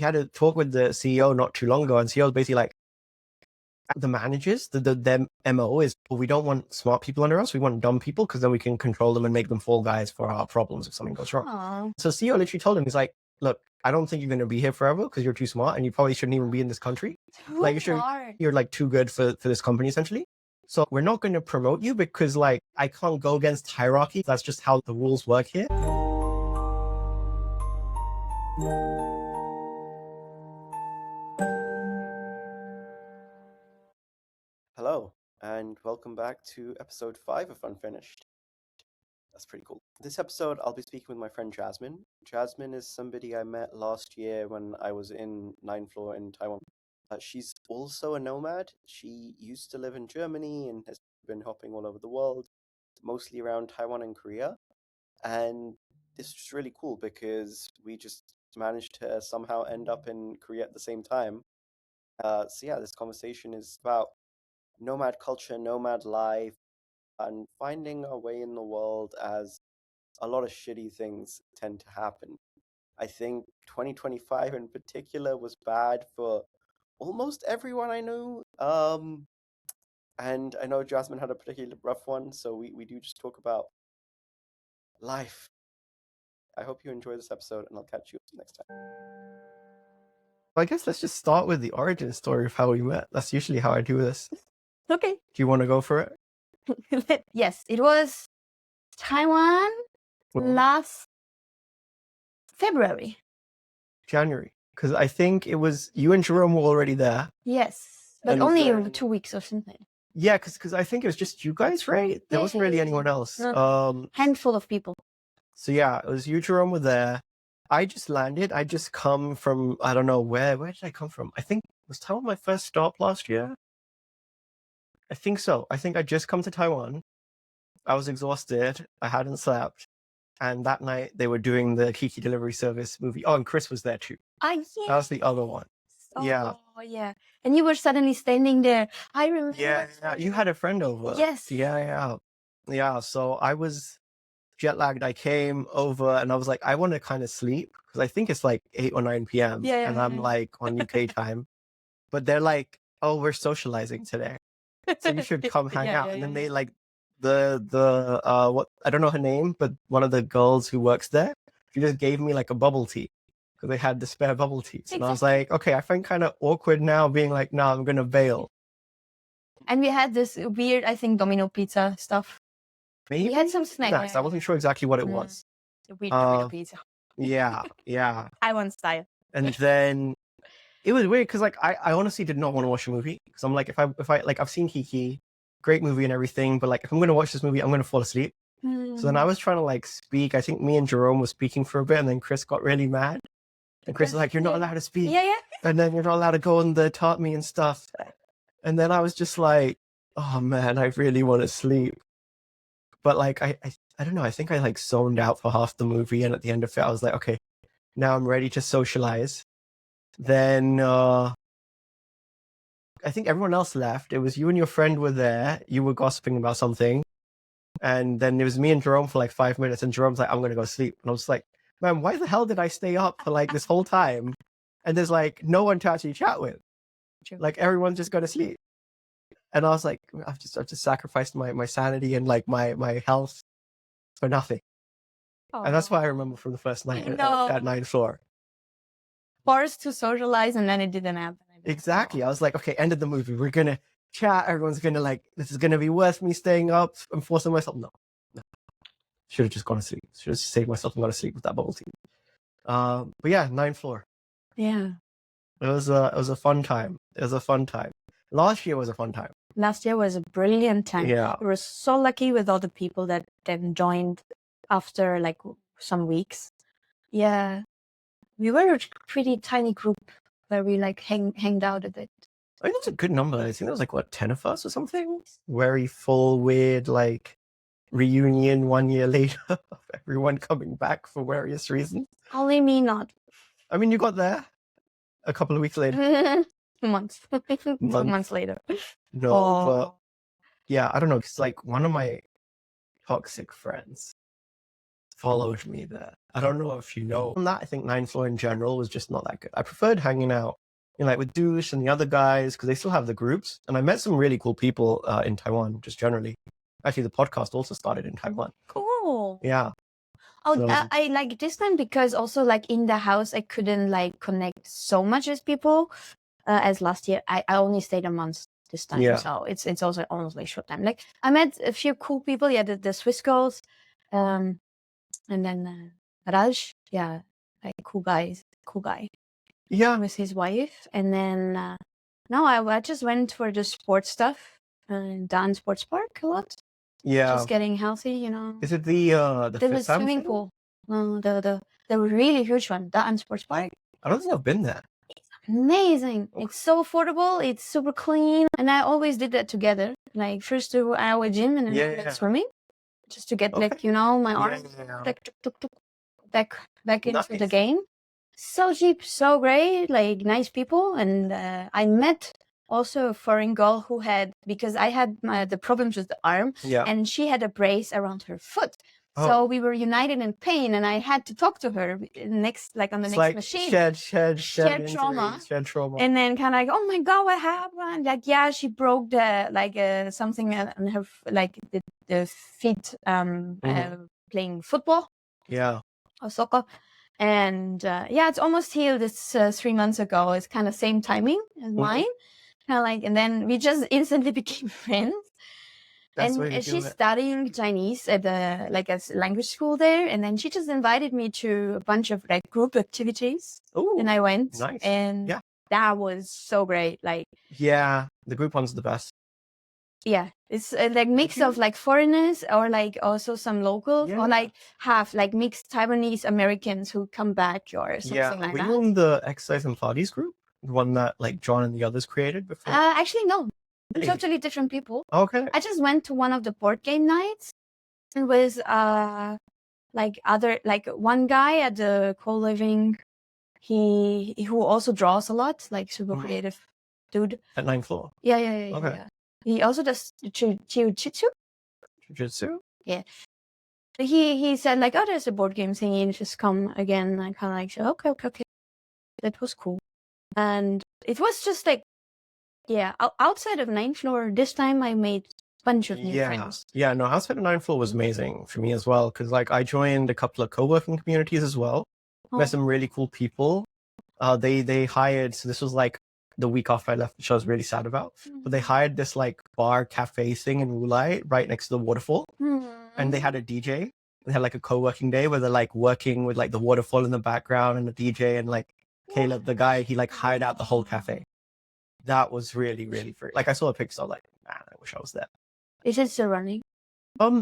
had a talk with the CEO not too long ago, and CEO was basically like, the managers, their MO is, well, we don't want smart people under us. We want dumb people because then we can control them and make them fall guys for our problems if something goes wrong. Aww. So CEO literally told him, he's like, look, I don't think you're going to be here forever because you're too smart and you probably shouldn't even be in this country. You're like too good for this company essentially. So we're not going to promote you because like I can't go against hierarchy. That's just how the rules work here. Hello, and welcome back to episode 5 of Unfinished. That's pretty cool. This episode, I'll be speaking with my friend Jasmin. Jasmin is somebody I met last year when I was in 9th floor in Taiwan. She's also a nomad. She used to live in Germany and has been hopping all over the world, mostly around Taiwan and Korea. And this is really cool because we just managed to somehow end up in Korea at the same time. So yeah, this conversation is about nomad culture, nomad life, and finding our way in the world as a lot of shitty things tend to happen. I think 2025 in particular was bad for almost everyone I knew. And I know Jasmine had a particularly rough one, so we do just talk about life. I hope you enjoy this episode, and I'll catch you next time. I guess let's just start with the origin story of how we met. That's usually how I do this. Okay. Do you want to go for it? Yes, it was Taiwan last February. January. Because I think it was you and Jerome were already there. Yes, but only 2 weeks or something. Yeah, because I think it was just you guys, right? There wasn't really anyone else. Handful of people. So yeah, it was you, Jerome, were there. I just landed. I just come from, I don't know where. Where did I come from? I think, was Taiwan my first stop last year? I think so. I think I just come to Taiwan. I was exhausted. I hadn't slept. And that night they were doing the Kiki delivery service movie. Oh, and Chris was there too. Yeah. That was the other one. Oh, yeah. And you were suddenly standing there. I remember. Yeah. You had a friend over. Yes. Yeah. So I was jet lagged. I came over and I was like, I want to kind of sleep because I think it's like 8 or 9 p.m. And I'm like on UK time. But they're like, oh, we're socializing today. So you should come hang out. And then they like what I don't know her name, but one of the girls who works there, she just gave me like a bubble tea because they had the spare bubble teas. And I was like, okay, I find kind of awkward now being like, no, I'm gonna bail. And we had this weird, I think, Domino pizza stuff. Maybe we had some snacks. I wasn't sure exactly what it was. The weird Domino pizza. Yeah. Taiwan style. And then it was weird because like I honestly did not want to watch a movie because I'm like if I like I've seen Kiki, great movie and everything, but like if I'm gonna watch this movie, I'm gonna fall asleep. So then I was trying to like speak. I think me and Jerome were speaking for a bit, and then Chris got really mad. And Chris was like, "You're not allowed to speak." Yeah. And then you're not allowed to go on the taught me and stuff. And then I was just like, "Oh man, I really want to sleep." But like I don't know. I think I like zoned out for half the movie, and at the end of it, I was like, "Okay, now I'm ready to socialize." Then I think everyone else left. It was you and your friend were there. You were gossiping about something. And then it was me and Jerome for like 5 minutes. And Jerome's like, I'm going to go sleep. And I was like, man, why the hell did I stay up for like this whole time? And there's like no one to actually chat with. Like everyone's just going to sleep. And I was like, I've just sacrificed my sanity and like my health for nothing. Aww. And that's what I remember from the first night at 9th floor. Forced to socialize and then it didn't happen. Exactly. I was like, okay, end of the movie. We're going to chat. Everyone's going to like, this is going to be worth me staying up and forcing myself. No. Should have just gone to sleep. Should have saved myself and gone to sleep with that bubble tea. But yeah, 9th floor. Yeah. It was a fun time. Last year was a fun time. Last year was a brilliant time. Yeah. We were so lucky with all the people that then joined after like some weeks. Yeah. We were a pretty tiny group where we like hanged out a bit. I think that's a good number. I think there was like, what, 10 of us or something? Very full, weird, like, reunion 1 year later of everyone coming back for various reasons. Only me not. I mean, you got there a couple of weeks later. Months. 2 months later. No, but yeah, I don't know. Because like one of my toxic friends, followed me there. I don't know if you know. On that, I think 9th floor in general was just not that good. I preferred hanging out, like with Douche and the other guys because they still have the groups. And I met some really cool people in Taiwan, just generally. Actually, the podcast also started in Taiwan. Cool. Yeah. Oh, So I like this time because also like in the house I couldn't like connect so much as people as last year. I only stayed a month this time, Yeah. so it's also almost like short time. Like I met a few cool people. Yeah, the Swiss girls, and then Raj. Yeah, like cool guy. Yeah. With his wife, and then no, I just went for the sports stuff, down sports park a lot. Yeah. Just getting healthy, you know. Is it the swimming pool? No, the really huge one, the sports park. I don't think I've been there. It's amazing. Okay. It's so affordable. It's super clean, and I always did that together. Like first to our gym and then swimming, just to get like my arms like back into the game. So cheap, so great, like nice people, and I met also a foreign girl who had, because I had the problems with the arm, and she had a brace around her foot. So we were united in pain, and I had to talk to her on the next machine. Shared trauma. And then kind of like, oh my God, what happened? Like, yeah, she broke the something on her the feet playing football. Yeah. Or soccer. And it's almost healed. It's 3 months ago. It's kind of same timing as mine. Kind of like, and then we just instantly became friends. And she's studying Chinese at a language school there. And then she just invited me to a bunch of like group activities. Ooh, and I went. Nice. And that was so great. Like, yeah, the group one's the best. Yeah, it's like mix of like foreigners or like also some locals or like half like mixed Taiwanese Americans who come back or something like that. Were you in the Exercise and Pilates group? The one that like John and the others created before? Actually, no. Really? Totally different people. Okay. I just went to one of the board game nights and was like one guy at the Coliving, who also draws a lot, like super creative dude. At 9th floor? Yeah. Okay. Yeah. He also does jiu-jitsu. Jiu-jitsu? Yeah. He said like, oh, there's a board game thingy, and just come again. I kind of like, okay. That was cool. And it was just like, outside of 9th floor, this time I made a bunch of new friends. Yeah, no, outside of 9th floor was amazing for me as well. Because like I joined a couple of co-working communities as well. Met some really cool people. They hired, so this was like the week after I left, which I was really sad about. But they hired this like bar cafe thing in Wulai right next to the waterfall. And they had a DJ. They had like a co-working day where they're like working with like the waterfall in the background and the DJ, and like Caleb, the guy, he like hired out the whole cafe. That was really, really free. Like I saw a picture, I was like, man, I wish I was there. Is it still running?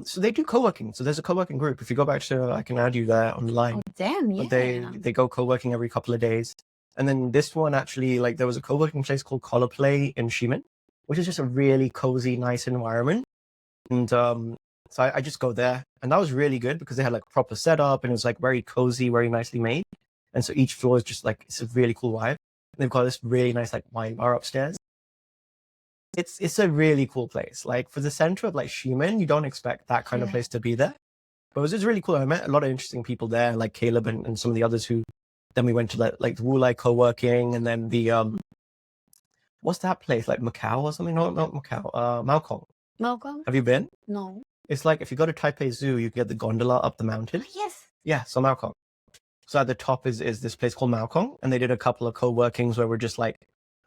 So they do co-working. So there's a co-working group. If you go back to, I can add you there online. Oh, damn, yeah. But they go co-working every couple of days. And then this one actually, like there was a co-working place called Color Play in Ximen, which is just a really cozy, nice environment. And so I just go there, and that was really good because they had like proper setup, and it was like very cozy, very nicely made. And so each floor is just like, it's a really cool vibe. And they've got this really nice like wine bar upstairs. It's a really cool place. Like for the center of like Ximen, you don't expect that kind of place to be there. But it was just really cool. I met a lot of interesting people there, like Caleb and some of the others who. Then we went to like the Wulai co-working, and then the what's that place, like Macau or something? No, not Macau. Malkong. Malkong? Have you been? No. It's like if you go to Taipei Zoo, you get the gondola up the mountain. Yes. Yeah, so Malkong. So at the top is this place called Malkong, and they did a couple of co-workings where we're just like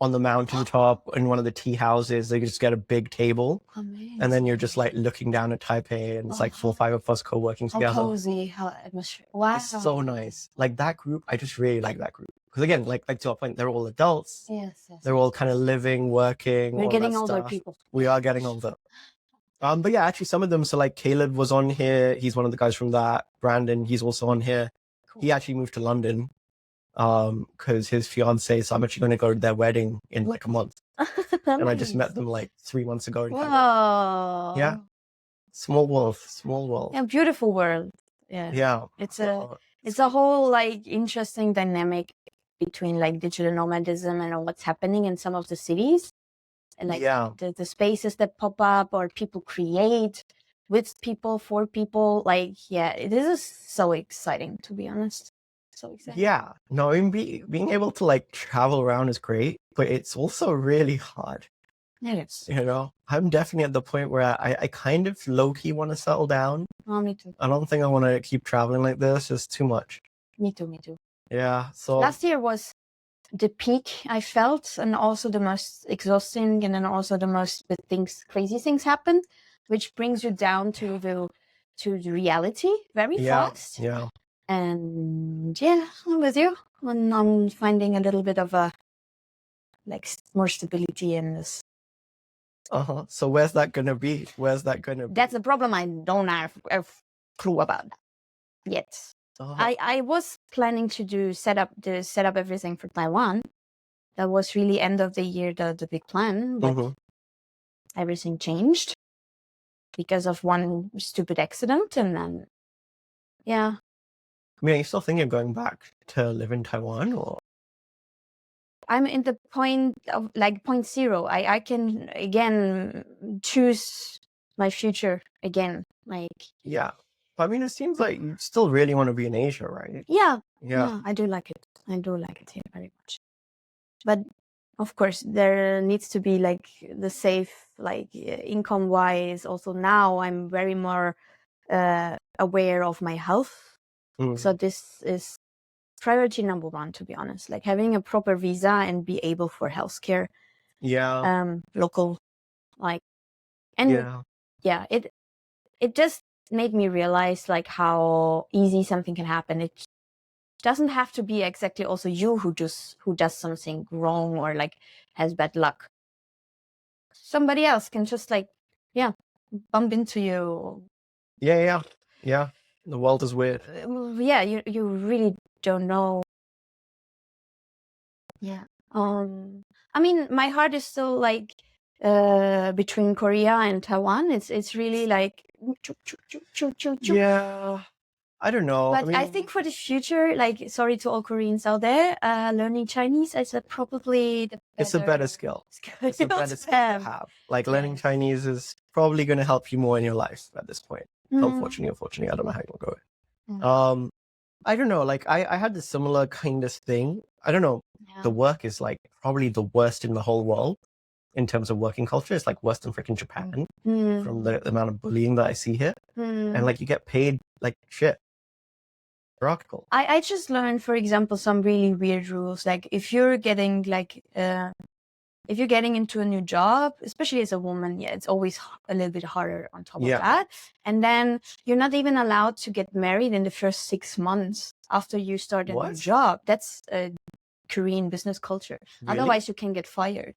on the mountaintop in one of the tea houses. They just get a big table. Amazing. And then you're just like looking down at Taipei, and it's like 4 or 5 of us co-working together. How cozy, how atmosphere. Wow. It's so nice. Like that group, I just really like that group. Because again, like to our point, they're all adults. Yes. They're all kind of living, working. We're getting older people. We are getting older. But yeah, actually some of them, so like Caleb was on here. He's one of the guys from that. Brandon, he's also on here. Cool. He actually moved to London. Because his fiance, so I'm actually going to go to their wedding in like a month. And I just met them like 3 months ago. Wow. Yeah. Small world. Yeah, beautiful world. Yeah. It's a whole like interesting dynamic between like digital nomadism and what's happening in some of the cities. And like the spaces that pop up or people create. with people, for people. Like, yeah, this is so exciting, to be honest. So exciting. Yeah, no, I mean, being able to like travel around is great, but it's also really hard. It is. You know, I'm definitely at the point where I kind of low-key want to settle down. Oh, me too. I don't think I want to keep traveling like this. It's too much. Me too, me too. Yeah, so last year was the peak I felt, and also the most exhausting, and then also the most crazy things happened, which brings you down to the reality very fast. Yeah. And yeah, I'm with you. And I'm finding a little bit of a more stability in this. So where's that gonna be? That's the problem. I don't have a clue about that yet. I was planning to set up everything for Taiwan. That was really end of the year, the big plan, but everything changed because of one stupid accident, and then yeah. I mean, are you still thinking of going back to live in Taiwan, or? I'm in the point of point zero. I can again choose my future again. Yeah. I mean, it seems like you still really want to be in Asia, right? Yeah, I do like it. I do like it here very much. But of course, there needs to be the safe, income wise. Also now I'm very more aware of my health. So this is priority number one, to be honest. Having a proper visa and be able for healthcare. Yeah. Local, it just made me realize how easy something can happen. It doesn't have to be exactly also you who does something wrong or has bad luck. Somebody else can just bump into you. Yeah. The world is weird. Yeah, you really don't know. Yeah. I mean, my heart is still between Korea and Taiwan. It's really Yeah. I don't know. But I think for the future, sorry to all Koreans out there, learning Chinese is probably it's a better skill. It's a better skill to have. Learning Chinese is probably going to help you more in your life at this point. Unfortunately, I don't know how you'll go. I don't know. I had the similar kind of thing. I don't know. Yeah. The work is probably the worst in the whole world in terms of working culture. It's worse than freaking Japan from the amount of bullying that I see here. And you get paid shit. Practical. I just learned, for example, some really weird rules. If you're getting if you're getting into a new job, especially as a woman, it's always a little bit harder on top of that. And then you're not even allowed to get married in the first 6 months after you start a new job. That's a Korean business culture. Really? Otherwise, you can get fired.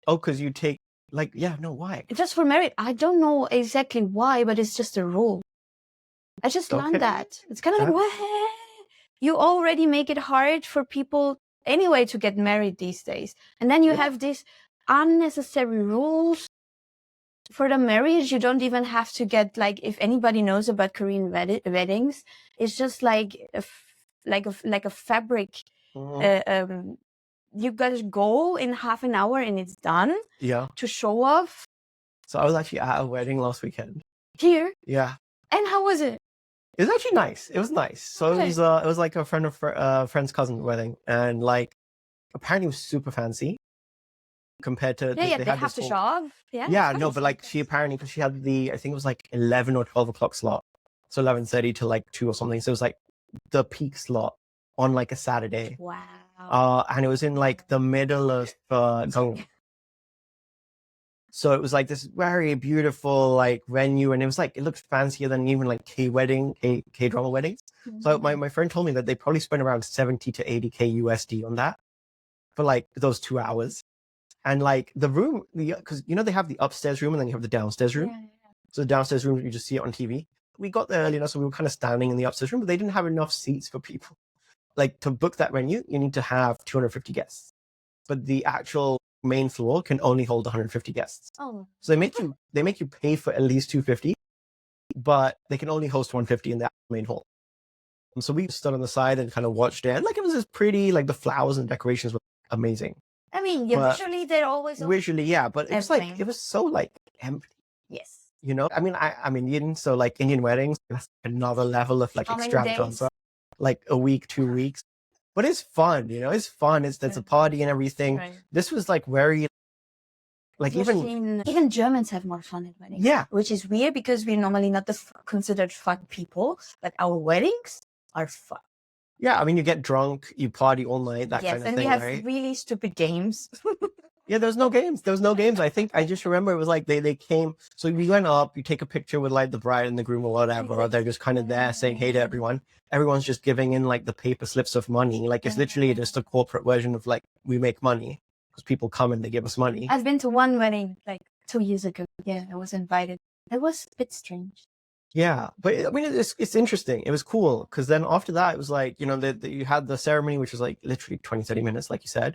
Oh, because you take why? Just for marriage. I don't know exactly why, but it's just a rule. I just learned that. It's kind of what? You already make it hard for people anyway to get married these days. And then you have these unnecessary rules for the marriage. You don't even have to get if anybody knows about Korean weddings, it's just like a fabric. You gotta go in half an hour and it's done. Yeah. To show off. So I was actually at a wedding last weekend. Here? Yeah. And how was it? It was actually nice. It was nice. So it was a friend of friend's cousin wedding, and apparently it was super fancy compared to they have to show off. Yeah, no, but she apparently, because she had I think it was 11 or 12 o'clock slot, so 11:30 to 2 or something. So it was the peak slot on a Saturday. Wow. And it was in the middle of Gangwon. So it was this very beautiful venue, and it was it looked fancier than even K drama weddings. So my friend told me that they probably spent around 70 to 80K USD on that for those 2 hours. And the room, because they have the upstairs room and then you have the downstairs room. Yeah. So the downstairs room, you just see it on TV. We got there early enough, so we were kind of standing in the upstairs room, but they didn't have enough seats for people. To book that venue, you need to have 250 guests, but the actual main floor can only hold 150 guests. Oh. So they make you pay for at least 250, but they can only host 150 in that main hall. And so we stood on the side and kind of watched it. And it was just pretty, the flowers and decorations were amazing. I mean, visually they're always visually, yeah, but it was it was so empty. Yes. You know, I mean, I'm Indian, so like Indian weddings, that's another level of like How many extravaganza, days? like a week, 2 weeks. But it's fun, you know, it's fun. There's a party and everything. Right. This was like very, like Even Germans have more fun at weddings. Yeah. Which is weird because we're normally not considered fun people, but our weddings are fun. Yeah, I mean, you get drunk, you party all night, that kind of and thing, we have right? really stupid games. Yeah, there's no games. There was no games. I think I just remember it was like they came. So we went up. You take a picture with like the bride and the groom or whatever. Or they're just kind of there saying hey to everyone. Everyone's just giving in like the paper slips of money. Like it's literally just a corporate version of like we make money because people come and they give us money. I've been to one wedding like 2 years ago. Yeah, I was invited. It was a bit strange. Yeah, but I mean it's interesting. It was cool because then after that it was like you know you had the ceremony which was like literally 20-30 minutes like you said,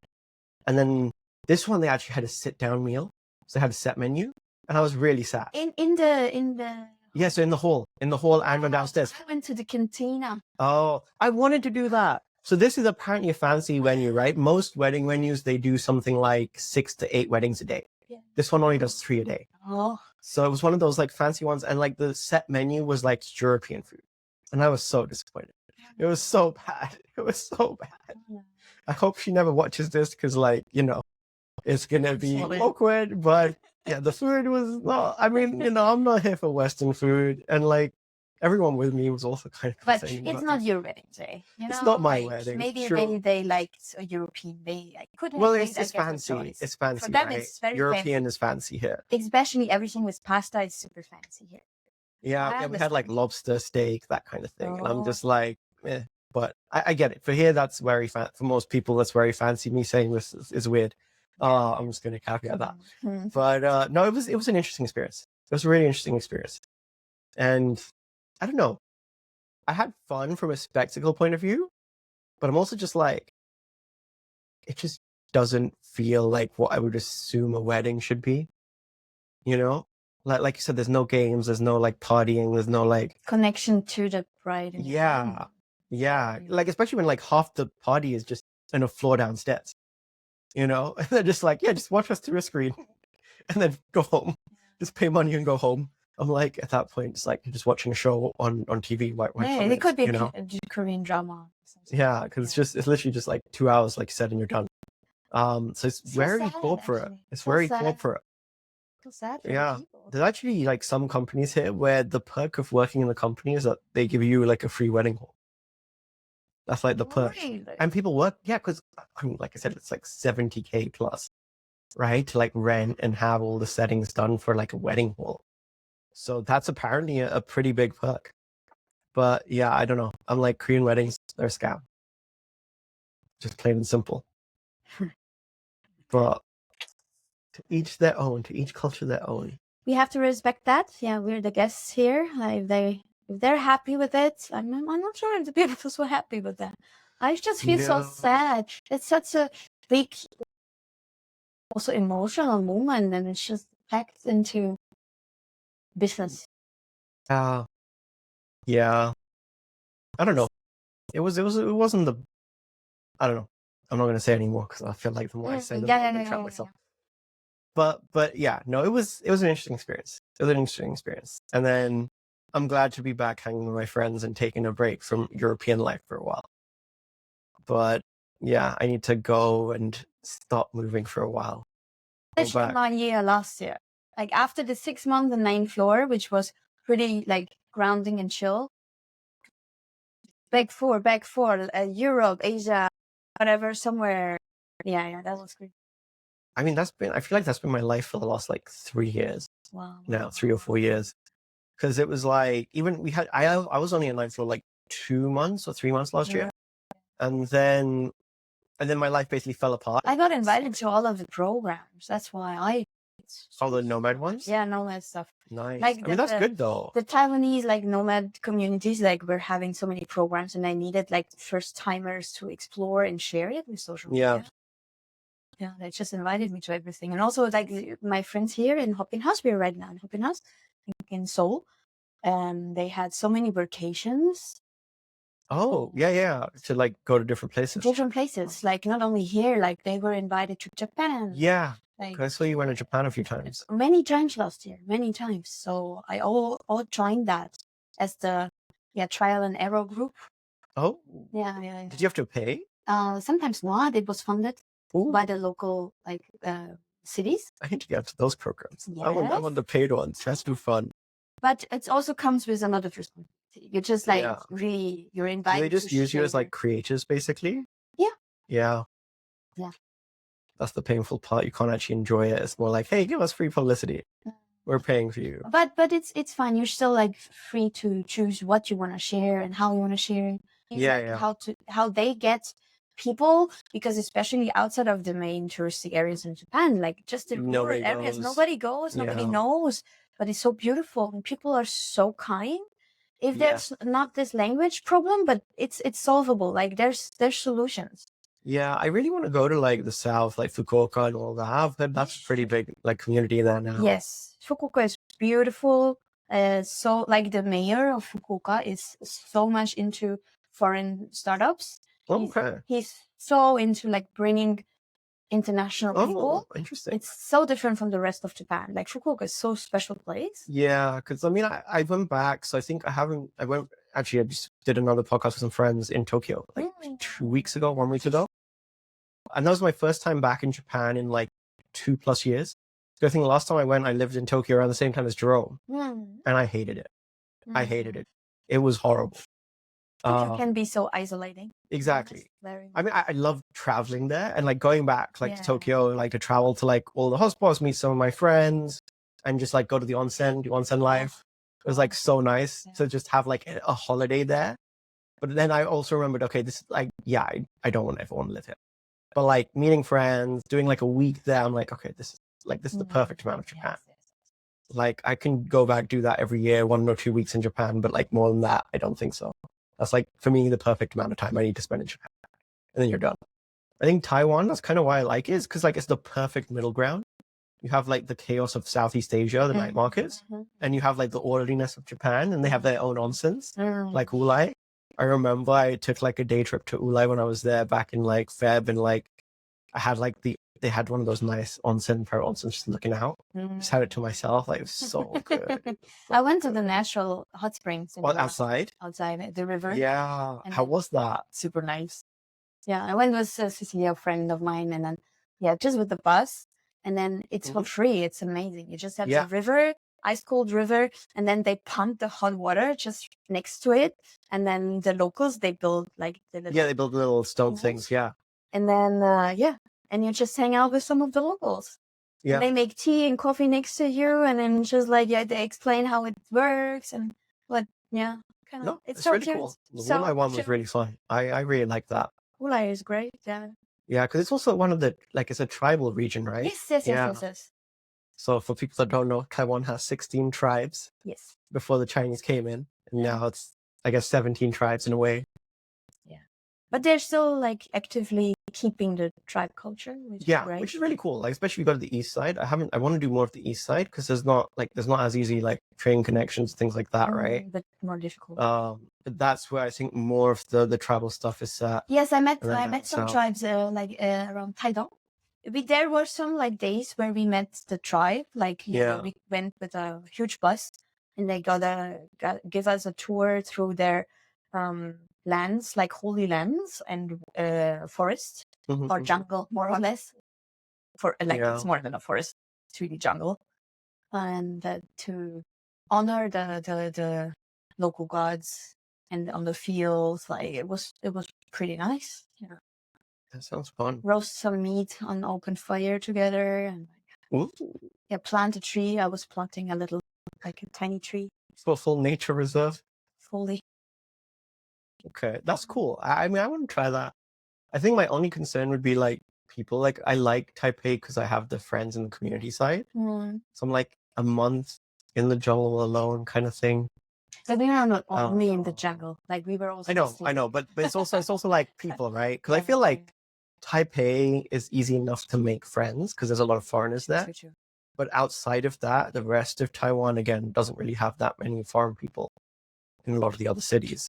and then this one they actually had a sit down meal, so they had a set menu, and I was really sad. In the Yeah, so in the hall and downstairs. I went to the cantina. Oh, I wanted to do that. So this is apparently a fancy venue, right? Most wedding venues they do something like 6 to 8 weddings a day. Yeah. This one only does 3 a day. Oh. So it was one of those like fancy ones, and like the set menu was like European food, and I was so disappointed. It was so bad. It was so bad. I hope she never watches this because, like, you know, it's gonna be awkward. But yeah, the food was not. I mean, you know, I'm not here for Western food, and like everyone with me was also kind of. But it's not your wedding day. You know? It's not my like, wedding. Maybe True. they like a European. They could have. Well, made, it's fancy. It's fancy. For them, right? it's very European fancy. is fancy here. Especially everything with pasta is super fancy here. Yeah, we had like lobster, steak, that kind of thing, and I'm Oh. just like, eh. But I get it. For here, that's very for most people, that's very fancy. Me saying this is weird. I'm just going to caveat that. Mm-hmm. But no, it was an interesting experience. It was a really interesting experience, and I don't know. I had fun from a spectacle point of view, but I'm also just like, it just doesn't feel like what I would assume a wedding should be. You know, like you said, there's no games, there's no like partying, there's no like connection to the bride. And yeah. Yeah, like especially when like half the party is just on a floor downstairs, you know, and they're just like, yeah, just watch us through a screen, and then go home, just pay money and go home. I'm like, at that point, it's like you're just watching a show on TV. Yeah, it could be a Korean drama. Yeah, because it's literally just like 2 hours, like you said, and you're done. So it's very sad, corporate. actually. It's So very sad. corporate. So sad for Yeah. the people. There's actually like some companies here where the perk of working in the company is that they give you like a free wedding hall. That's like the perk. Really? And people work, yeah, because I mean, like I said, it's like 70K plus, right? To like rent and have all the settings done for like a wedding hall. So that's apparently a pretty big perk. But yeah, I don't know. I'm like, Korean weddings, they're a scam. Just plain and simple. But to each their own, to each culture their own. We have to respect that. Yeah, we're the guests here. If they're happy with it, I'm not sure if the people are so happy with that. I just feel so sad. It's such a big, also emotional moment, and it's just packed into business. Yeah. I don't know. It wasn't the. I don't know. I'm not gonna say anymore because I feel like the more I say, the more I'm gonna trap myself. But yeah, no, it was an interesting experience. It was an interesting experience, and then I'm glad to be back hanging with my friends and taking a break from European life for a while. But yeah, I need to go and stop moving for a while. My year last year, like after the 6 months on 9th floor, which was pretty like grounding and chill. Back four, Europe, Asia, whatever, somewhere. Yeah, that was great. I mean, I feel like that's been my life for the last like 3 years. Wow. Now, 3 or 4 years. Because it was like, even I was only in 9th floor like 2 months or 3 months last year. And then my life basically fell apart. I got invited to all of the programs. That's why all the Nomad ones? Yeah, Nomad stuff. Nice. Like I mean, that's good though. The Taiwanese like Nomad communities, like we're having so many programs, and I needed like first timers to explore and share it with social media. Yeah, they just invited me to everything. And also like my friends here in Hopping House, we're right now in Hopping House in Seoul. They had so many vacations. Oh, yeah. To like go to different places. Different places. Like not only here, like they were invited to Japan. Yeah. Like, I saw you went to Japan a few times. many times last year, many times. So I all joined that as the trial and error group. Oh, Yeah. did you have to pay? Sometimes not. It was funded Ooh, by the local cities. I need to get to those programs. I Yes. want the paid ones. That's too fun. But it also comes with another responsibility. You're just like Yeah. really, you're Do invited. they just to use you as share. like creators, basically? Yeah. Yeah. Yeah. That's the painful part. You can't actually enjoy it. It's more like, hey, give us free publicity. We're paying for you. But it's fine. You're still like free to choose what you want to share and how you want to share. Yeah. How they get people, because especially outside of the main touristic areas in Japan, like just the rural Nobody areas, goes. nobody goes, nobody Yeah. knows. But it's so beautiful and people are so kind. If Yeah. there's not this language problem, but it's solvable. Like there's solutions. Yeah, I really want to go to like the south, like Fukuoka and all that. I've heard that's a pretty big like community there now. Yes, Fukuoka is beautiful. So like the mayor of Fukuoka is so much into foreign startups. Okay. He's so into like bringing international people. Oh, interesting. It's so different from the rest of Japan. Like Fukuoka is so special place. Yeah, because I mean, I went back, so I think I went, actually, I just did another podcast with some friends in Tokyo, like 2 weeks ago, 1 week ago. And that was my first time back in Japan in like 2+ years. So I think the last time I went, I lived in Tokyo around the same time as Jerome, and I hated it. I hated it. It was horrible. Tokyo can be so isolating. Exactly. Very I mean, I love traveling there and like going back like to Yeah. Tokyo, like to travel to like all the hotspots, meet some of my friends, and just like go to the onsen, do onsen life. It was like so nice Yeah. to just have like a holiday there. But then I also remembered, okay, this is like, yeah, I don't want everyone to live here. But like meeting friends, doing like a week there, I'm like, okay, this is the perfect amount of Japan. Like I can go back, do that every year, 1 or 2 weeks in Japan, but like more than that, I don't think so. That's like, for me, the perfect amount of time I need to spend in Japan. And then you're done. I think Taiwan, that's kind of why I like it, is because like it's the perfect middle ground. You have like the chaos of Southeast Asia, the night markets, and you have like the orderliness of Japan, and they have their own onsens, like Ulai. I remember I took like a day trip to Ulai when I was there back in like Feb, and like I had like they had one of those nice onsen, pair onsens just looking out. Just had it to myself. Like it was so good. I went to the natural hot springs. Well, outside the river. Yeah. And How was that? Super nice. Yeah, I went with Cecilia, a friend of mine, and then just with the bus, and then it's for free. It's amazing. You just have the river, ice cold river, and then they pump the hot water just next to it, and then the locals they build like the little they build little stone things. Yeah. and then and you just hang out with some of the locals. Yeah. And they make tea and coffee next to you, and then just like they explain how it works and what kind of. No, it's it's so really cute. cool. The So one I won was cute. really fun. I really like that. Ulai is great. Yeah. Yeah, because it's also one of the like it's a tribal region, right? Yes. So for people that don't know, Taiwan has 16 tribes Yes. before the Chinese came in, and now it's I guess 17 tribes in a way. But they're still like actively keeping the tribe culture, which is great. Which is really cool. Like especially if you go to the east side. I want to do more of the east side because there's not as easy like train connections, things like that, right? But more difficult. But that's where I think more of the tribal stuff is at. Yes, I met some so- tribes around Taidong. There were some like days where we met the tribe. Like we went with a huge bus, and they give us a tour through their lands, like holy lands and forest or jungle, more or less. For like it's more than a forest, it's really jungle, and to honor the local gods and on the fields, like it was pretty nice. Yeah, That sounds fun. roast some meat on open fire together, and Ooh. plant a tree. I was planting a tiny tree, For full nature reserve. fully. Okay, that's cool. I mean, I want to try that. I think my only concern would be like people. Like I like Taipei because I have the friends in the community side. So I'm like a month in the jungle alone, kind of thing. So they are not only in the jungle. Like we were also. I know, but it's also like people, right? Because I feel like Taipei is easy enough to make friends because there's a lot of foreigners there. True. But outside of that, the rest of Taiwan again doesn't really have that many foreign people in a lot of the other cities.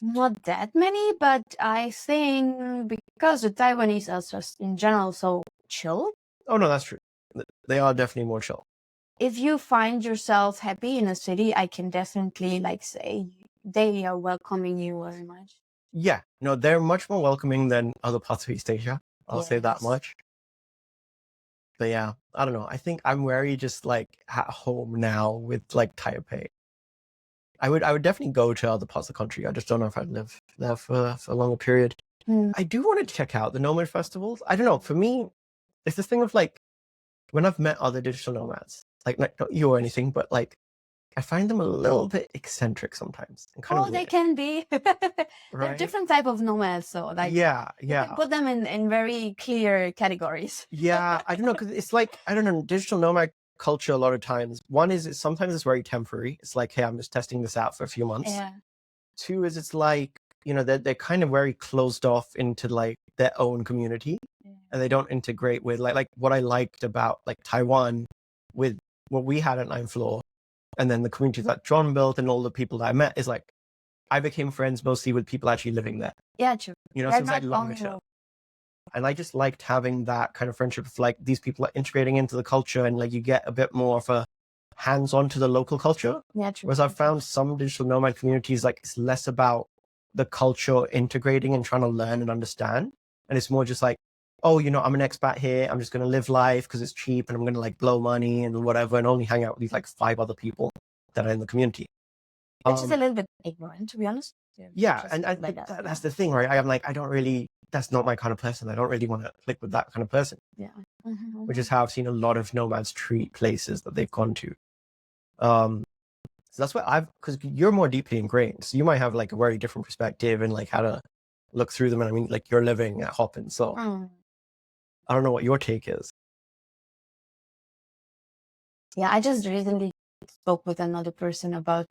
Not that many, but I think because the Taiwanese are just in general so chill. Oh no, that's true. They are definitely more chill. If you find yourself happy in a city, I can definitely like say they are welcoming you very much. Yeah, no, they're much more welcoming than other parts of East Asia. I'll say that Yes. much. But yeah, I don't know. I think I'm very just like at home now with like Taipei. I would definitely go to other parts of the country. I just don't know if I'd live there for a longer period. I do want to check out the Nomad festivals. I don't know. For me, it's this thing of like when I've met other digital nomads, like not you or anything, but like I find them a little bit eccentric sometimes. And kind of They weird, can be. They're right? different type of nomads, so like Yeah, you yeah. can put them in very clear categories. Yeah, I don't know, because it's like, I don't know, digital nomad culture a lot of times. One is sometimes it's very temporary. It's like, hey, I'm just testing this out for a few months. Yeah. Two is it's like, you know, they're kind of very closed off into like their own community, and they don't integrate with like what I liked about like Taiwan with what we had at Ninth Floor, and then the community that John built and all the people that I met is like, I became friends mostly with people actually living there. Yeah, true. You know, They're so it's like not longer only term. And I just liked having that kind of friendship of like these people are integrating into the culture, and like you get a bit more of a hands-on to the local culture. Yeah, true. Whereas I've found some digital nomad communities, like it's less about the culture integrating and trying to learn and understand. And it's more just like, oh, you know, I'm an expat here. I'm just going to live life because it's cheap and I'm going to like blow money and whatever, and only hang out with these like 5 other people that are in the community. Which is a little bit ignorant, to be honest. Yeah, Just and like that's the thing, right? I'm like, I don't really, that's not my kind of person. I don't really want to click with that kind of person. Yeah. Which is how I've seen a lot of nomads treat places that they've gone to. So that's what because you're more deeply ingrained, so you might have like a very different perspective and like how to look through them. And I mean, like you're living at Hopin, so I don't know what your take is. Yeah, I just recently spoke with another person about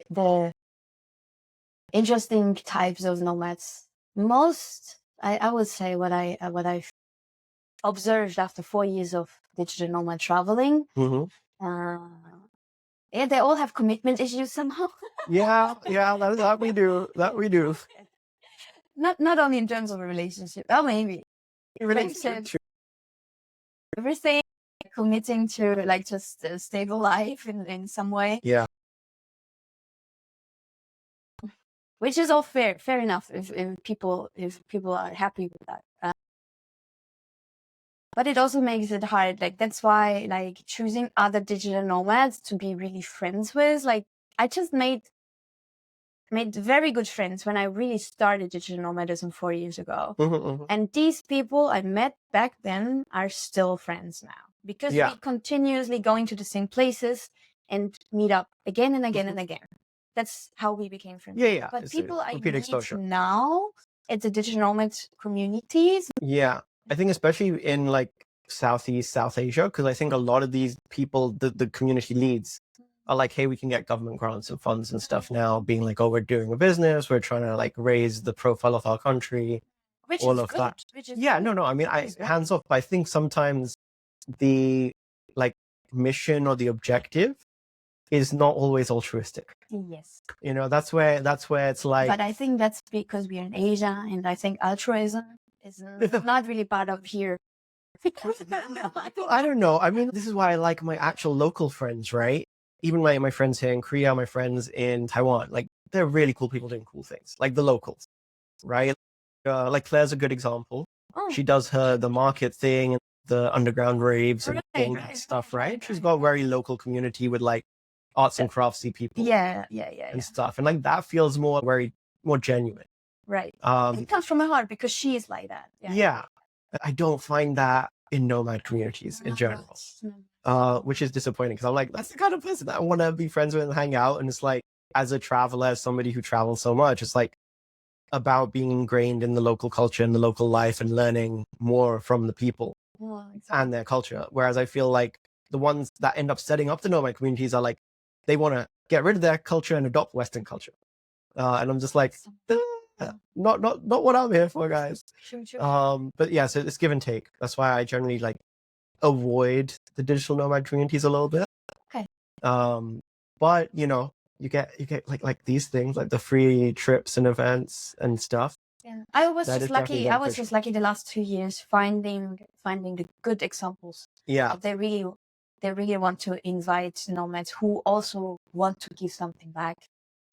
the interesting types of nomads. Most, I would say, what I've observed after 4 years of digital nomad traveling. Yeah, they all have commitment issues somehow. Yeah, that we do. Not only in terms of a relationship. Oh, maybe everything committing to like just a stable life in some way. Yeah. Which is all fair enough if people are happy with that. But it also makes it hard. Like that's why like choosing other digital nomads to be really friends with. Like I just made very good friends when I really started digital nomadism 4 years ago. And these people I met back then are still friends now because we continuously going to the same places and meet up again and again and again. That's how we became friends. Yeah. But it's people I meet exposure. now at the digital nomad communities. Yeah, I think especially in like South Asia, because I think a lot of these people, the community leads, are like, hey, we can get government grants and funds and stuff now, being like, oh, we're doing a business, we're trying to like raise the profile of our country, which all is of good. that. Which is Yeah, good. no, I mean, hands off. But I think sometimes the like mission or the objective is not always altruistic. Yes. You know, that's where it's like. But I think that's because we're in Asia, and I think altruism is not really part of here. I don't know. I mean, this is why I like my actual local friends, right? Even my friends here in Korea, my friends in Taiwan, like they're really cool people doing cool things, like the locals, right? Like Claire's a good example. She does the market thing, the underground raves and all that stuff, right? She's got a very local community with like arts and craftsy people. Yeah. And stuff. And like that feels more genuine. Right. It comes from my heart because she is like that. Yeah. I don't find that in nomad communities in general, which is disappointing because I'm like, that's the kind of person that I want to be friends with and hang out. And it's like, as a traveler, as somebody who travels so much, it's like about being ingrained in the local culture and the local life and learning more from the people and their culture. Whereas I feel like the ones that end up setting up the nomad communities are like, they want to get rid of their culture and adopt Western culture. And I'm just like, not what I'm here for, guys. Sure. But yeah, so it's give and take. That's why I generally like avoid the digital nomad communities a little bit. Okay. But you know, you get like these things, like the free trips and events and stuff. Yeah. I was That just is definitely lucky. I was beneficial. just lucky the last 2 years finding the good examples. Yeah. That they really want to invite nomads who also want to give something back.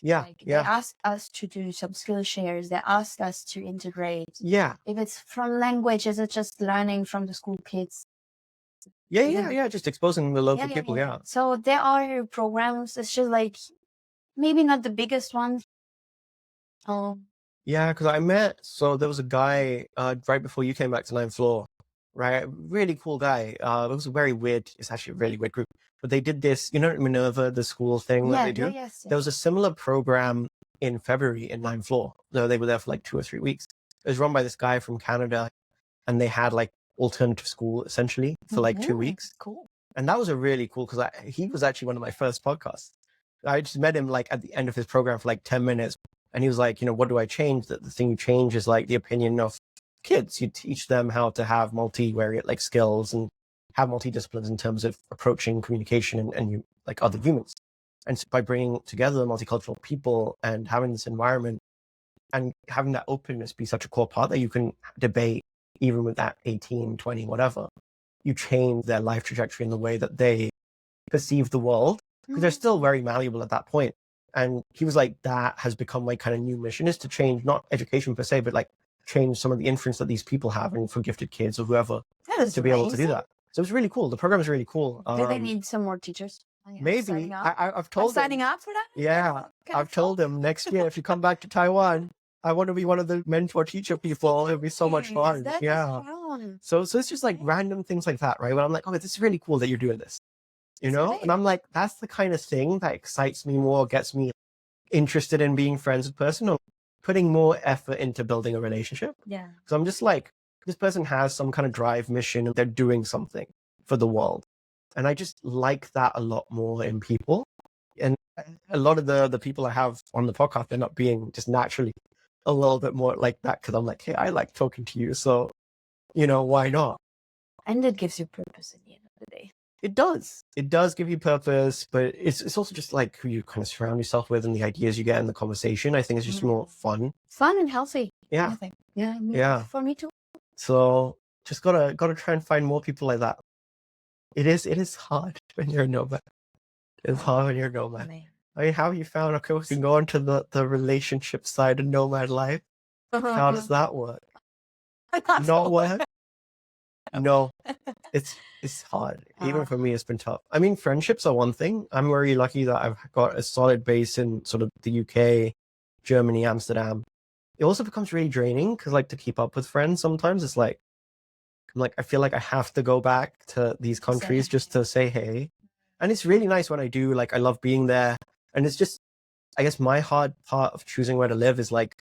Yeah. Like they Yeah. asked us to do some skill shares. They asked us to integrate. Yeah. If it's from language, is it just learning from the school kids? Yeah. Even- Yeah. Yeah. Just exposing the local people. Yeah. So there are programs. It's just like maybe not the biggest ones. Yeah, because so there was a guy right before you came back to ninth floor, right? Really cool guy. It was a very weird, it's actually a really weird group. But they did this, you know, Minerva, the school thing that they do? Yes. There was a similar program in February in ninth floor. Though they were there for like 2 or 3 weeks. It was run by this guy from Canada, and they had like alternative school essentially for like 2 weeks. Cool. And that was a really cool, because he was actually one of my first podcasts. I just met him like at the end of his program for like 10 minutes. And he was like, you know, what do I change? The thing you change is like the opinion of kids. You teach them how to have multivariate like skills and have multidisciplines in terms of approaching communication and you like other humans. And so by bringing together multicultural people and having this environment and having that openness be such a core part that you can debate even with that 18, 20, whatever, you change their life trajectory in the way that they perceive the world, because they're still very malleable at that point. And he was like, that has become my kind of new mission, is to change, not education per se, but like change some of the influence that these people have and for gifted kids or whoever to be able to do that. So it was really cool. The program is really cool. Do they need some more teachers? Maybe. I've told them. Signing up for that? Yeah. I've told them next year, if you come back to Taiwan, I want to be one of the mentor teacher people. It'll be so much fun. Yeah. So it's just like random things like that, right? When I'm like, oh, this is really cool that you're doing this. You know? Great. And I'm like, that's the kind of thing that excites me more, gets me interested in being friends with person or putting more effort into building a relationship. Yeah. So I'm just like, this person has some kind of drive, mission, and they're doing something for the world. And I just like that a lot more in people. And a lot of the people I have on the podcast, they're not being just naturally a little bit more like that, because I'm like, hey, I like talking to you. So, you know, why not? And it gives you purpose at the end of the day. It does. It does give you purpose, but it's also just like who you kind of surround yourself with and the ideas you get in the conversation. I think it's just more fun. Fun and healthy. Yeah. I think. Yeah. Yeah. For me too. So just gotta try and find more people like that. It is hard when you're a nomad. It's hard when you're a nomad. I mean, how have you found, okay, we can go on to the relationship side of Nomad Life. How does that work? Not work? No. It's hard. Even for me, it's been tough. I mean, friendships are one thing. I'm very lucky that I've got a solid base in sort of the UK, Germany, Amsterdam. It also becomes really draining because, like, to keep up with friends, sometimes it's like, I feel like I have to go back to these countries just to say hey. And it's really nice when I do. Like, I love being there. And it's just, I guess my hard part of choosing where to live is like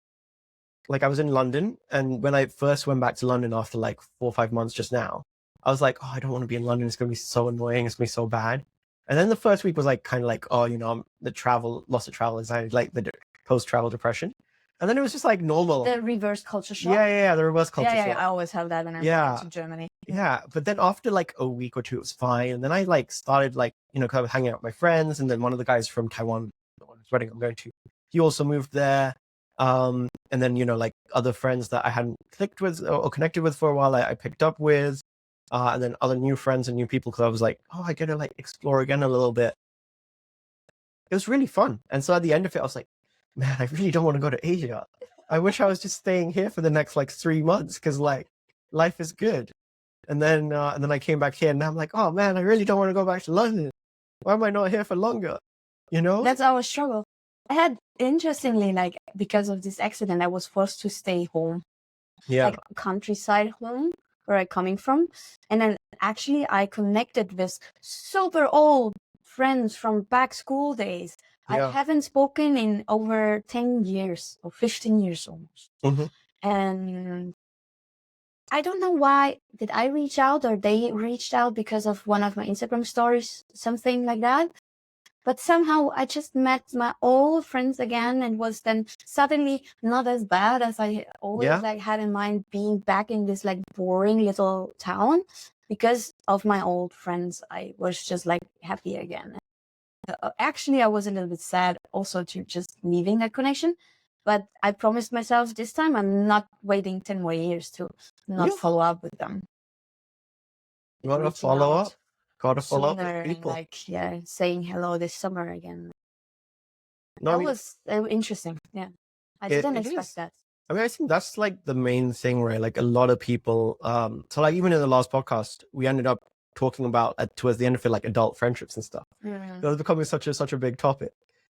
I was in London, and when I first went back to London after like 4 or 5 months just now, I was like, oh, I don't want to be in London. It's going to be so annoying. It's going to be so bad. And then the first week was like kind of like, oh, you know, loss of travel anxiety, like the post-travel depression. And then it was just like normal. The reverse culture shock. Yeah, the reverse culture shock. I always have that when I went to Germany. Yeah, but then after like a week or two, it was fine. And then I like started like, you know, kind of hanging out with my friends. And then one of the guys from Taiwan, the wedding I'm going to, he also moved there. And then, you know, like other friends that I hadn't clicked with or connected with for a while, I picked up with, and then other new friends and new people. Cause I was like, oh, I get to like explore again a little bit. It was really fun. And so at the end of it, I was like, man, I really don't want to go to Asia. I wish I was just staying here for the next like 3 months. Cause like life is good. And then I came back here and I'm like, oh man, I really don't want to go back to London. Why am I not here for longer? You know? That's our struggle. I had, interestingly, like, because of this accident, I was forced to stay home. Yeah. Like, countryside home, where I'm coming from. And then, actually, I connected with super old friends from back school days. Yeah. I haven't spoken in over 10 years, or 15 years almost. Mm-hmm. And I don't know why. Did I reach out, or they reached out because of one of my Instagram stories, something like that? But somehow I just met my old friends again, and was then suddenly not as bad as I always like had in mind, being back in this like boring little town. Because of my old friends, I was just like happy again. Actually, I was a little bit sad also to just leaving that connection. But I promised myself this time I'm not waiting 10 more years to not follow up with them. You want to follow up? Gotta follow up with Sooner and people. saying hello this summer again. No, That was interesting. Yeah. I didn't expect that. I mean, I think that's like the main thing, right? Like a lot of people, so like even in the last podcast, we ended up talking about towards the end of it, like adult friendships and stuff. It was becoming such a big topic.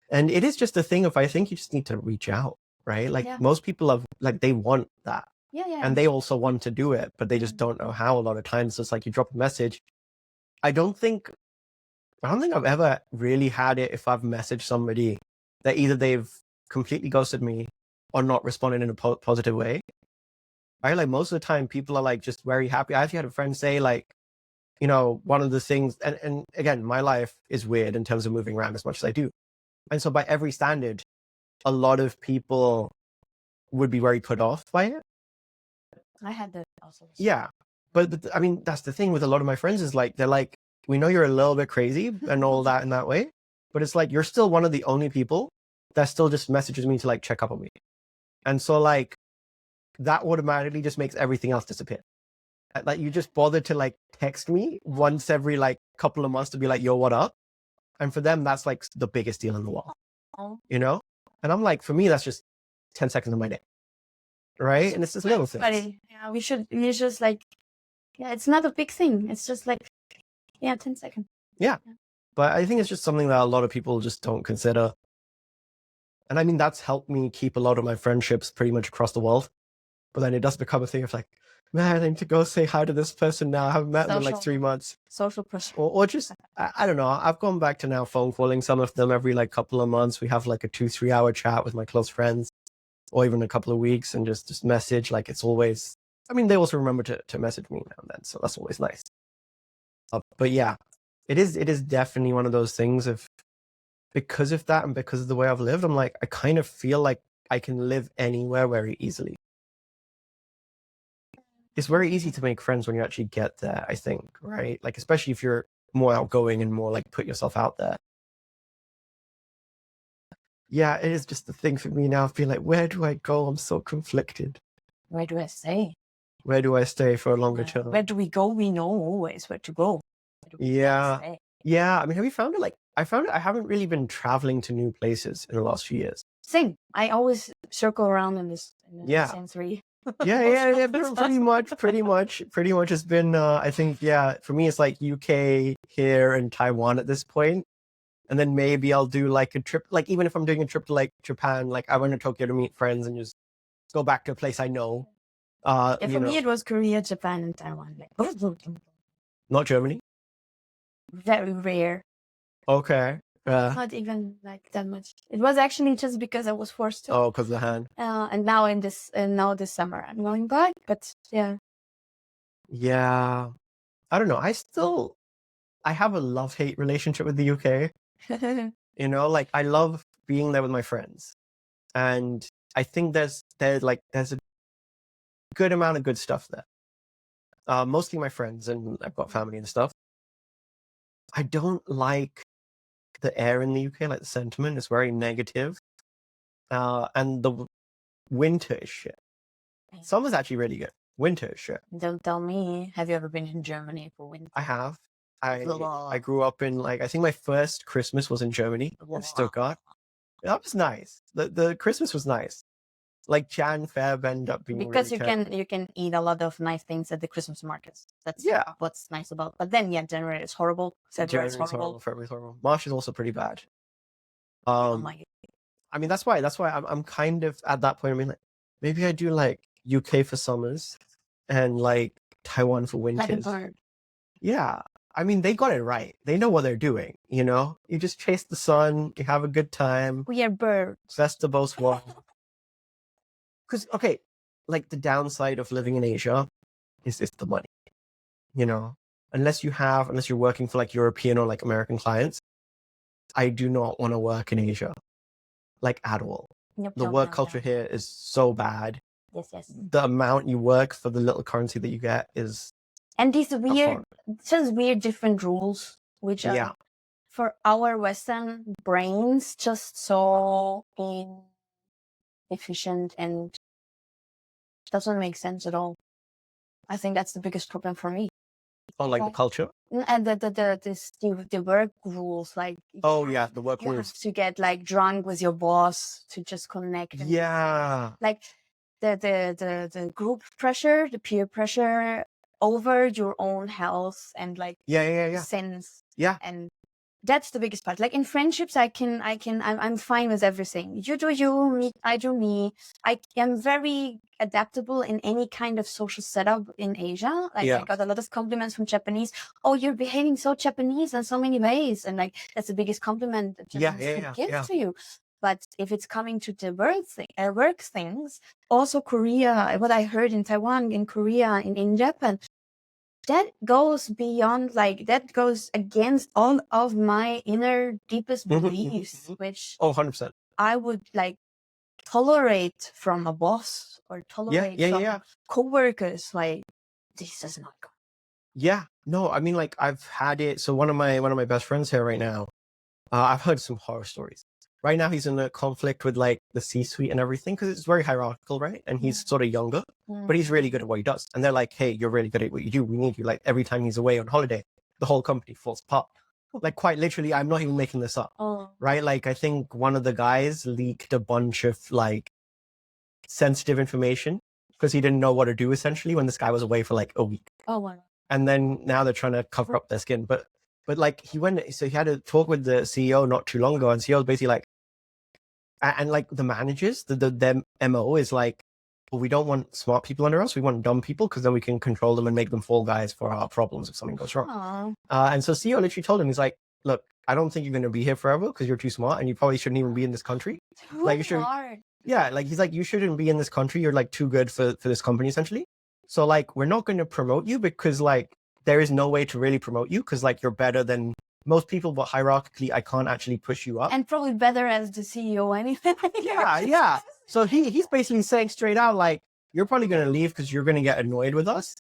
And it is just a thing of, I think you just need to reach out, right? Like most people have, like, they want that. Yeah. And they also want to do it, but they just don't know how a lot of times. So it's like you drop a message. I don't think I've ever really had it if I've messaged somebody that either they've completely ghosted me or not responded in a positive way. Right? Like most of the time people are like just very happy. I actually had a friend say like, you know, one of the things, and again, my life is weird in terms of moving around as much as I do. And so by every standard, a lot of people would be very put off by it. I had that also. Yeah. But I mean, that's the thing with a lot of my friends is like, they're like, we know you're a little bit crazy and all that in that way, but it's like, you're still one of the only people that still just messages me to like check up on me. And so like, that automatically just makes everything else disappear. Like you just bother to like text me once every like couple of months to be like, yo, what up? And for them, that's like the biggest deal in the world, you know? And I'm like, for me, that's just 10 seconds of my day. Right? And it's just little things. Yeah, we just like, yeah, it's not a big thing. It's just like, 10 seconds. Yeah. But I think it's just something that a lot of people just don't consider. And I mean, that's helped me keep a lot of my friendships pretty much across the world. But then it does become a thing of like, man, I need to go say hi to this person now. I haven't met them in like 3 months. Social pressure. Or just, I don't know. I've gone back to now phone calling some of them every like couple of months. We have like a 2-3 hour chat with my close friends, or even a couple of weeks, and just message. Like it's always, I mean, they also remember to message me now and then. So that's always nice. But yeah, it is definitely one of those things of, because of that and because of the way I've lived, I'm like, I kind of feel like I can live anywhere very easily. It's very easy to make friends when you actually get there, I think, right? Like, especially if you're more outgoing and more like put yourself out there. Yeah, it is just the thing for me now. I feel like, where do I go? I'm so conflicted. Where do I stay? Where do I stay for a longer term? Where do we go? We know always where to go. Yeah. Yeah. I mean, have you found it? Like, I found it, I haven't really been traveling to new places in the last few years. Same. I always circle around in the same three. Yeah. Pretty much has been, I think, yeah, for me, it's like UK, here, and Taiwan at this point. And then maybe I'll do like a trip, like even if I'm doing a trip to like Japan, like I went to Tokyo to meet friends and just go back to a place I know. For me, it was Korea, Japan, and Taiwan. Not Germany? Very rare. Okay. Not even like that much. It was actually just because I was forced to. Oh, because of the hand. And now this summer I'm going back, but yeah. Yeah. I don't know. I have a love-hate relationship with the UK. You know, like I love being there with my friends. And I think there's a good amount of good stuff there. Mostly my friends, and I've got family and stuff. I don't like the air in the UK, like the sentiment is very negative. And the winter is shit. Summer's actually really good. Winter is shit. Don't tell me. Have you ever been in Germany for winter? I have. I grew up in I think my first Christmas was in Germany, in Stuttgart. That was nice. The Christmas was nice. Like Jan Feb end up being because really you can eat a lot of nice things at the Christmas markets. That's what's nice about. But then January is horrible. February is horrible. February is horrible. March is also pretty bad. Oh my God. I mean that's why I'm kind of at that point. I mean, like, maybe I do like UK for summers and like Taiwan for winters. Yeah. I mean, they got it right. They know what they're doing, you know? You just chase the sun, you have a good time. We are birds. Festivals walk. Because, okay, like the downside of living in Asia is the money, you know? Unless you're working for like European or like American clients, I do not want to work in Asia, like at all. The work culture here is so bad. Yes. The amount you work for the little currency that you get is... And these weird different rules, which are for our Western brains just so efficient and doesn't make sense at all. I think that's the biggest problem for me. Oh, like the culture? And the work rules, like Oh yeah, the work you rules. have to get like drunk with your boss to just connect. And Yeah. like the group pressure, the peer pressure over your own health and like sense. Yeah. And that's the biggest part. Like in friendships, I'm fine with everything. You do you, me, I do me. I am very adaptable in any kind of social setup in Asia. Like I got a lot of compliments from Japanese. Oh, you're behaving so Japanese in so many ways. And like, that's the biggest compliment that Japanese can give to you. But if it's coming to the work things, also Korea, what I heard in Taiwan, in Korea, in Japan, that goes beyond, like, that goes against all of my inner deepest beliefs, which 100%. I would like tolerate from a boss or tolerate from co-workers. Like, this is not good. Yeah, no, I mean, like, I've had it. So one of my best friends here right now, I've heard some horror stories. Right now, he's in a conflict with like the C-suite and everything because it's very hierarchical, right? And he's sort of younger, but he's really good at what he does. And they're like, "Hey, you're really good at what you do. We need you." Like every time he's away on holiday, the whole company falls apart. Like quite literally, I'm not even making this up, right? Like I think one of the guys leaked a bunch of like sensitive information because he didn't know what to do essentially when this guy was away for like a week. Oh wow! And then now they're trying to cover up their skin, but like he had a talk with the CEO not too long ago, and CEO was basically like. And like the managers, their MO is like, well, we don't want smart people under us. We want dumb people because then we can control them and make them fall guys for our problems if something goes wrong. And so CEO literally told him, he's like, look, I don't think you're going to be here forever because you're too smart and you probably shouldn't even be in this country. Like you should, like he's like, you shouldn't be in this country. You're like too good for this company essentially. So like, we're not going to promote you because like there is no way to really promote you because like you're better than most people, but hierarchically, I can't actually push you up. And probably better as the CEO anyway. Yeah. So he's basically saying straight out, like, you're probably going to leave because you're going to get annoyed with us.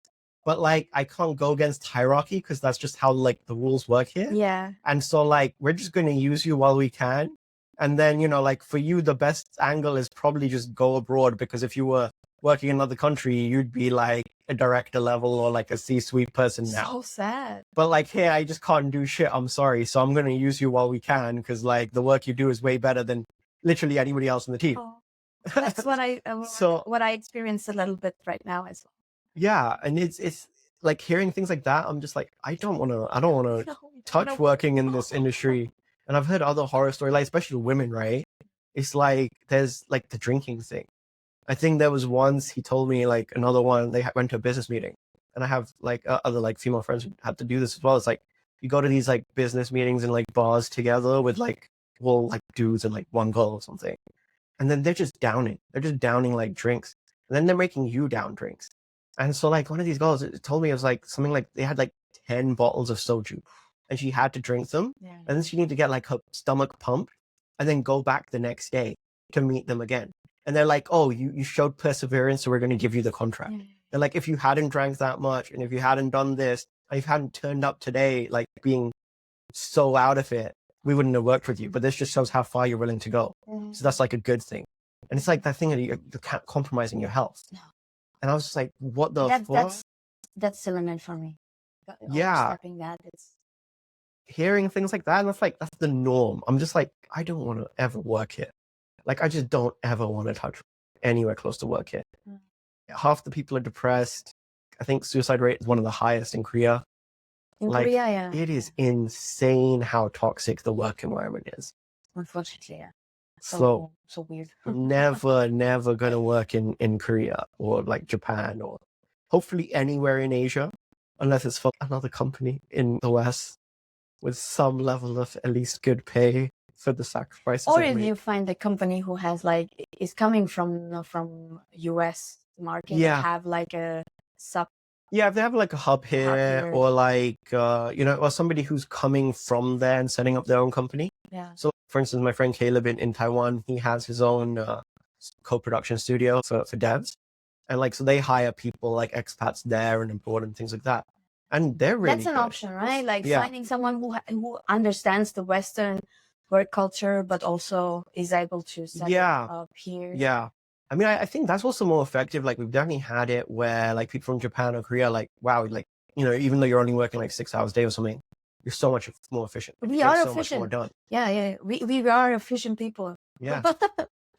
But like, I can't go against hierarchy because that's just how like the rules work here. Yeah. And so like, we're just going to use you while we can. And then, you know, like for you, the best angle is probably just go abroad because if you were working in another country, you'd be like a director level or like a C-suite person now. So sad. But like here, I just can't do shit. I'm sorry. So I'm going to use you while we can because like the work you do is way better than literally anybody else in the team. That's what I experienced a little bit right now as well. Yeah. And it's like hearing things like that. I'm just like, I don't want to touch working in this industry. And I've heard other horror stories, like especially women, right? It's like, there's like the drinking thing. I think there was once he told me like another one, they went to a business meeting and I have like other like female friends who had to do this as well. It's like, you go to these like business meetings and like bars together with like, well, like dudes and like one girl or something. And then they're just downing like drinks. And then they're making you down drinks. And so like one of these girls told me it was like something like they had like 10 bottles of soju and she had to drink them. Yeah. And then she needed to get like her stomach pumped and then go back the next day to meet them again. And they're like, oh, you showed perseverance, so we're going to give you the contract. Yeah. They're like, if you hadn't drank that much, and if you hadn't done this, and if you hadn't turned up today, like being so out of it, we wouldn't have worked with you. But this just shows how far you're willing to go. Mm-hmm. So that's like a good thing. And it's like that thing that you're compromising your health. No. And I was just like, what the fuck? That's still a no for me. Yeah. Stepping that, it's... Hearing things like that, and that's like, that's the norm. I'm just like, I don't want to ever work here. Like, I just don't ever want to touch anywhere close to work here. Mm. Half the people are depressed. I think suicide rate is one of the highest in Korea. Korea, yeah. It is insane how toxic the work environment is. Unfortunately, yeah. So weird. never gonna work in Korea or like Japan or hopefully anywhere in Asia, unless it's for another company in the West with some level of at least good pay. For the sacrifices. Or if you find a company who has like is coming from US market, have like a sub. Yeah, if they have like a hub here or like or somebody who's coming from there and setting up their own company. Yeah. So for instance, my friend Caleb in Taiwan, he has his own co-production studio for devs, and like so they hire people like expats there and abroad and things like that. And they're really that's an option, right? Like finding someone who understands the Western work culture, but also is able to set it up here. Yeah. I mean, I think that's also more effective. Like, we've definitely had it where, like, people from Japan or Korea, like, wow, like, you know, even though you're only working like 6 hours a day or something, you're so much more efficient. We are so efficient. much more done. Yeah. We are efficient people. Yeah.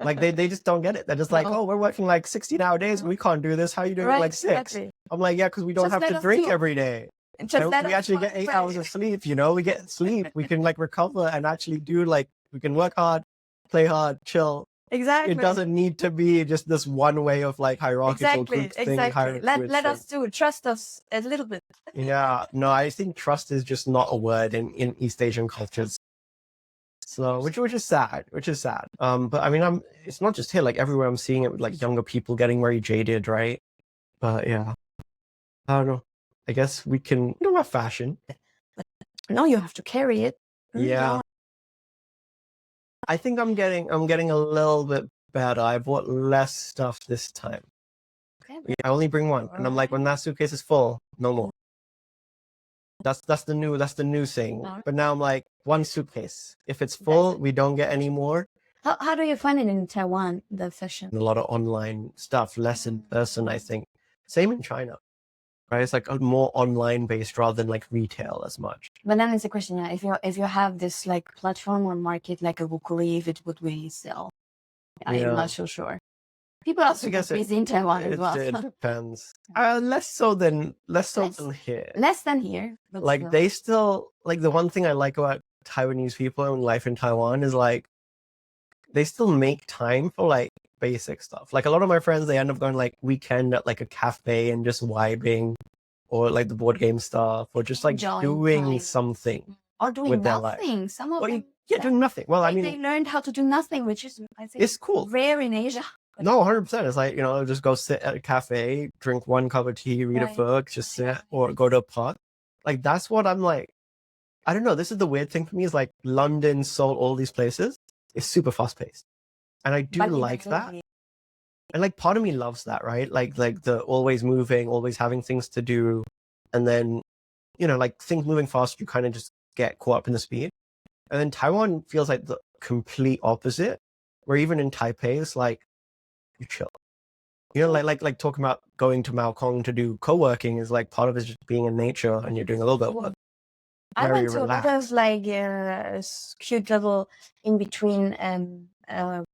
Like, they just don't get it. They're just like, oh, we're working like 16-hour days and we can't do this. How are you doing like 6? Exactly. I'm like, yeah, because we don't have to drink every day. And we actually get 8 hours of sleep, you know, we get sleep. We can like recover and actually do like, we can work hard, play hard, chill. Exactly. It doesn't need to be just this one way of like hierarchical group thing. Let us do. Trust us a little bit. Yeah. No, I think trust is just not a word in East Asian cultures. So, which is sad. But I mean, it's not just here. Like everywhere, I'm seeing it with like younger people getting very jaded, right? But yeah, I don't know. I guess we don't have fashion. No, you have to carry it. Yeah. I think I'm getting a little bit better. I bought less stuff this time. Okay. I only bring one, and I'm like, when that suitcase is full, no more. That's the new thing. But now I'm like, one suitcase. If it's full, we don't get any more. How do you find it in Taiwan, the fashion? A lot of online stuff, less in person, I think. Same in China. Right? It's like more online based rather than like retail as much. But then it's a question, yeah, if you have this like platform or market like a Coliving, it would really sell. I'm not so sure. People are super busy in Taiwan as well. It depends. Less so than here. Less than here. But like still. They still like the one thing I like about Taiwanese people and life in Taiwan is like they still make time for like basic stuff. Like a lot of my friends, they end up going like weekend at like a cafe and just vibing, or like the board game stuff, or just like doing something. Or doing with nothing. Their life. Some of them. Yeah, doing nothing. Well, like I mean, they learned how to do nothing, which is I think it's cool. Rare in Asia. No, 100%. It's like, you know, just go sit at a cafe, drink one cup of tea, read a book, just sit, or go to a park. Like, that's what I'm like. I don't know. This is the weird thing for me is like London, Seoul, all these places is super fast paced. And I do like that. And like part of me loves that, right? Like the always moving, always having things to do. And then, you know, like things moving fast, you kind of just get caught up in the speed. And then Taiwan feels like the complete opposite, where even in Taipei, it's like, you chill. You know, like talking about going to Malkong to do co-working is like part of it is just being in nature and you're doing a little bit of work. I went to a lot of like cute little in between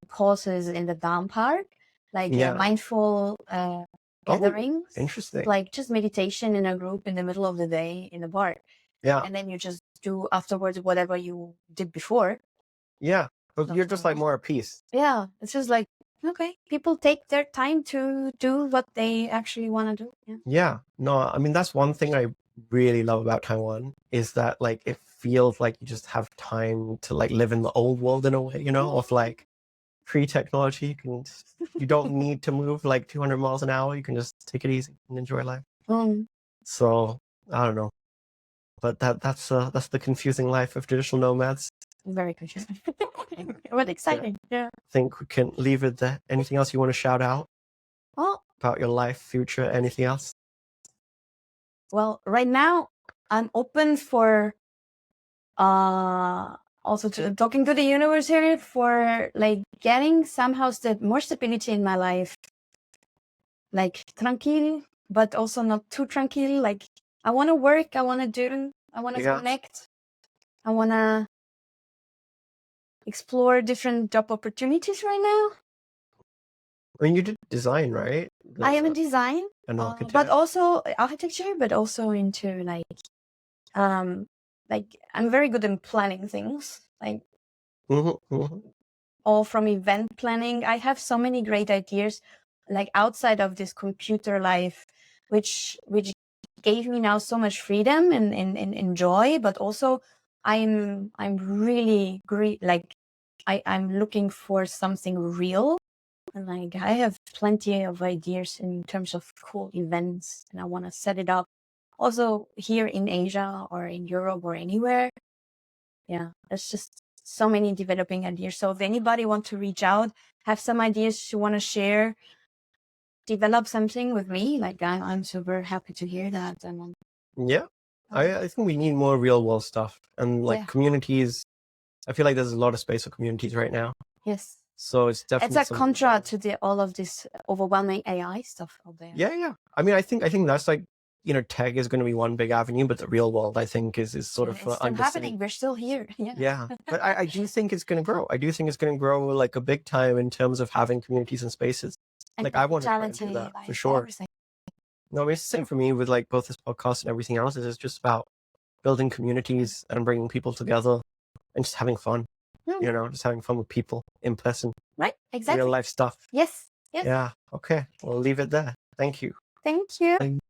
courses in the Dam Park, like mindful gatherings. Interesting. Like just meditation in a group in the middle of the day in the park. Yeah. And then you just do afterwards whatever you did before. Yeah. But you're just like more at peace. Yeah. It's just like, okay, people take their time to do what they actually want to do. Yeah. No, I mean, that's one thing I really love about Taiwan is that like it feels like you just have time to like live in the old world in a way, you know, of like pre-technology. You don't need to move like 200 miles an hour. You can just take it easy and enjoy life. So I don't know, but that's the confusing life of digital nomads. Very confusing, but exciting. Yeah. I think we can leave it there. Anything else you want to shout out? Well, about your life, future, anything else? Well, right now I'm open for also talking to the universe here for like getting somehow more stability in my life, like tranquil, but also not too tranquil. Like I want to work, I want to do, I want to connect, I want to explore different job opportunities right now. I mean, you did design, right? I am in design, but also architecture, but also into like I'm very good in planning things, like all from event planning. I have so many great ideas, like outside of this computer life, which gave me now so much freedom and joy, but also I'm really great. Like I'm looking for something real. And like I have plenty of ideas in terms of cool events, and I want to set it up also here in Asia or in Europe or anywhere. Yeah, there's just so many developing ideas. So if anybody wants to reach out, have some ideas you want to share, develop something with me, like I'm super happy to hear that. And yeah, I think we need more real world stuff and like communities I feel like there's a lot of space for communities right now. Yes. So it's definitely It's a contra to all of this overwhelming AI stuff out there. Yeah. I mean, I think that's like, tech is going to be one big avenue, but the real world, I think, is sort of it's still happening. We're still here. Yeah. But I do think it's going to grow. I do think it's going to grow like a big time in terms of having communities and spaces. And like I want to try and do that for sure. Everything. No, it's the same for me with like both this podcast and everything else. It's just about building communities and bringing people together and just having fun. Just having fun with people in person. Right, exactly. Real life stuff. Yes. Yeah. Okay. We'll leave it there. Thank you. Thank you. Thank